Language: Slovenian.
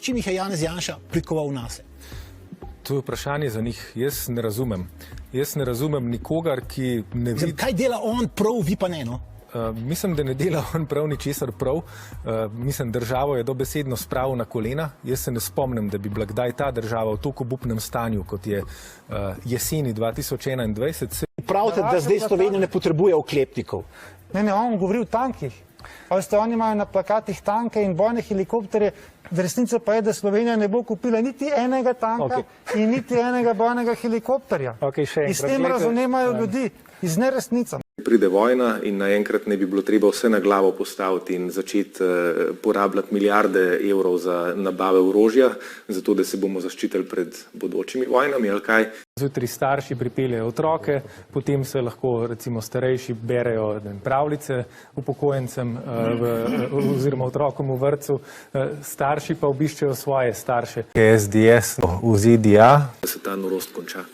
čim jih je Janez Janša prikoval nase? To je vprašanje za njih. Jaz ne razumem. Jaz ne razumem nikogar, ki ne vidi... Kaj dela on prav, vi pa ne, no? Mislim, da ne dela on prav ničesar prav. Mislim, državo je dobesedno spravil na kolena. Jaz se ne spomnim, da bi bila kdaj ta država v toliko obupnem stanju, kot je jeseni 2021. Pravite, da zdaj Slovenija ne potrebuje oklepnikov. Ne, on govori o tankih. Veste, oni imajo na plakatih tanke in bojne helikopterje, resnica pa je, da Slovenija ne bo kupila niti enega tanka in niti enega bojnega helikopterja. In s tem razumemajo ljudi iz neresnica. Pride vojna in naenkrat ne bi bilo treba vse na glavo postaviti in začeti porabljati milijarde evrov za nabave orožja, zato da se bomo zaščitili pred bodočimi vojnami ali kaj. Zjutraj starši pripeljejo otroke, potem se lahko recimo starejši berejo pravljice upokojencem oziroma otrokom v vrtcu, starši pa obiščejo svoje starše. SDS v ZDA. Da se ta norost konča.